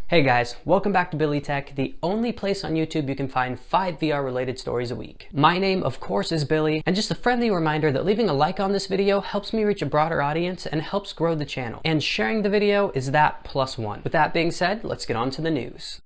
Hey guys, welcome back to Billy Tech, the only place on YouTube you can find 5 VR related stories a week. My name, of course, is Billy, and just a friendly reminder that leaving a like on this video helps me reach a broader audience and helps grow the channel. And sharing the video is that +1. With that being said, let's get on to the news.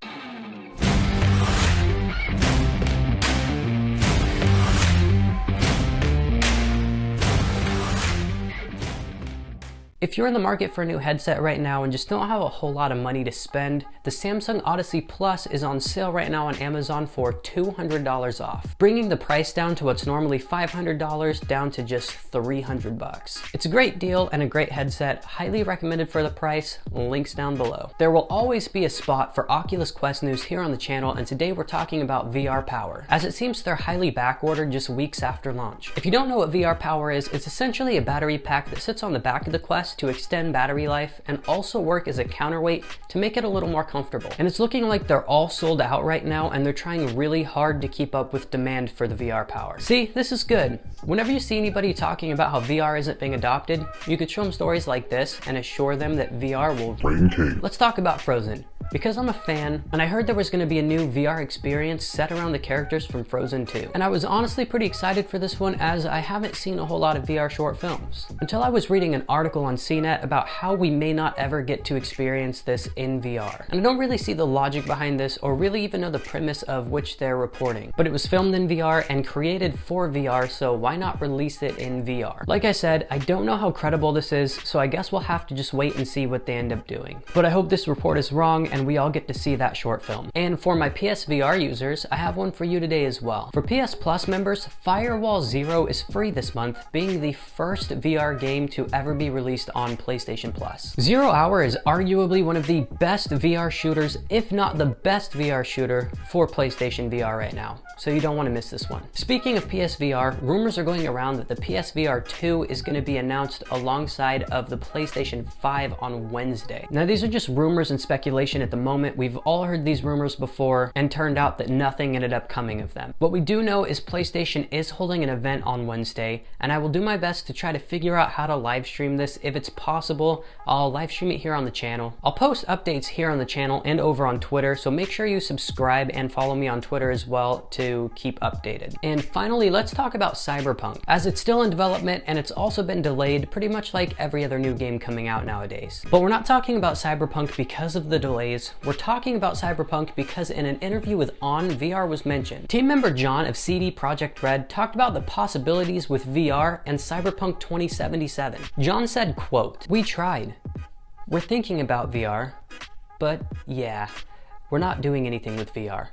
If you're in the market for a new headset right now and just don't have a whole lot of money to spend, the Samsung Odyssey Plus is on sale right now on Amazon for $200 off, bringing the price down to what's normally $500 down to just $300 bucks. It's a great deal and a great headset, highly recommended for the price, links down below. There will always be a spot for Oculus Quest news here on the channel, and today we're talking about VR Power, as it seems they're highly backordered just weeks after launch. If you don't know what VR Power is, it's essentially a battery pack that sits on the back of the Quest to extend battery life and also work as a counterweight to make it a little more comfortable. And it's looking like they're all sold out right now, and they're trying really hard to keep up with demand for the VR Power. See, this is good. Whenever you see anybody talking about how VR isn't being adopted, you could show them stories like this and assure them that VR will reign king. Let's talk about Frozen. Because I'm a fan, and I heard there was going to be a new VR experience set around the characters from Frozen 2. And I was honestly pretty excited for this one, as I haven't seen a whole lot of VR short films. Until I was reading an article on CNET about how we may not ever get to experience this in VR. And I don't really see the logic behind this, or really even know the premise of which they're reporting. But it was filmed in VR and created for VR, so why not release it in VR? Like I said, I don't know how credible this is, so I guess we'll have to just wait and see what they end up doing. But I hope this report is wrong, and we all get to see that short film. And for my PSVR users, I have one for you today as well. For PS Plus members, Firewall Zero is free this month, being the first VR game to ever be released on PlayStation Plus. Zero Hour is arguably one of the best VR shooters, if not the best VR shooter for PlayStation VR right now, so you don't want to miss this one. Speaking of PSVR, rumors are going around that the PSVR 2 is going to be announced alongside of the PlayStation 5 on Wednesday. Now these are just rumors and speculation at the moment. We've all heard these rumors before and turned out that nothing ended up coming of them. What we do know is PlayStation is holding an event on Wednesday, and I will do my best to try to figure out how to live stream this. If it's possible, I'll live stream it here on the channel. I'll post updates here on the channel and over on Twitter, so make sure you subscribe and follow me on Twitter as well to keep updated. And finally, let's talk about Cyberpunk, as it's still in development and it's also been delayed pretty much like every other new game coming out nowadays. But we're not talking about Cyberpunk because of the delays. We're talking about Cyberpunk because in an interview with On, VR was mentioned. Team member John of CD Projekt Red talked about the possibilities with VR and Cyberpunk 2077. John said, quote, "We tried. We're thinking about VR, but yeah, we're not doing anything with VR.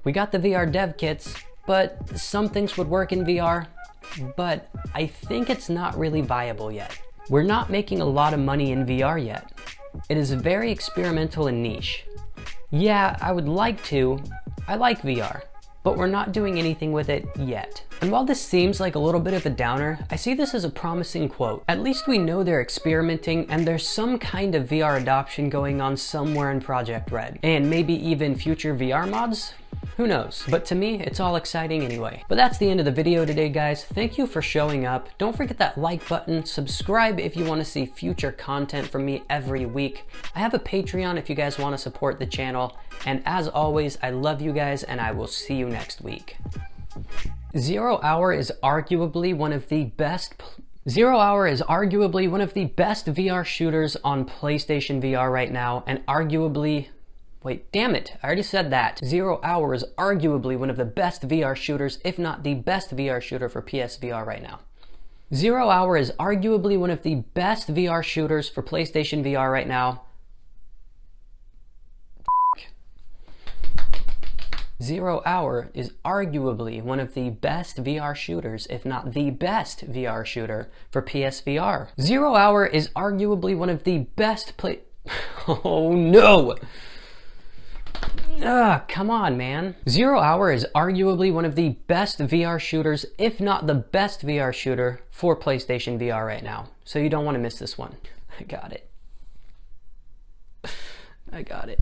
We got the VR dev kits, but some things would work in VR, but I think it's not really viable yet. We're not making a lot of money in VR yet. It is very experimental and niche. Yeah, I would like to. I like VR, but we're not doing anything with it yet." And while this seems like a little bit of a downer, I see this as a promising quote. At least we know they're experimenting and there's some kind of VR adoption going on somewhere in Project Red. And maybe even future VR mods? Who knows? But to me, it's all exciting anyway. But that's the end of the video today, guys. Thank you for showing up. Don't forget that like button, subscribe if you want to see future content from me every week. I have a Patreon if you guys want to support the channel. And as always, I love you guys, and I will see you next week. Zero Hour is arguably one of the best VR shooters on PlayStation VR right now, and arguably, wait, damn it, I already said that. Zero Hour is arguably one of the best VR shooters, if not the best VR shooter for PSVR right now. Zero Hour is arguably one of the best VR shooters for PlayStation VR right now. Zero Hour is arguably one of the best VR shooters, if not the best VR shooter for PSVR. Zero Hour is arguably one of the best Oh no! Come on, man. Zero Hour is arguably one of the best VR shooters, if not the best VR shooter for PlayStation VR right now. So you don't want to miss this one. I got it. I got it.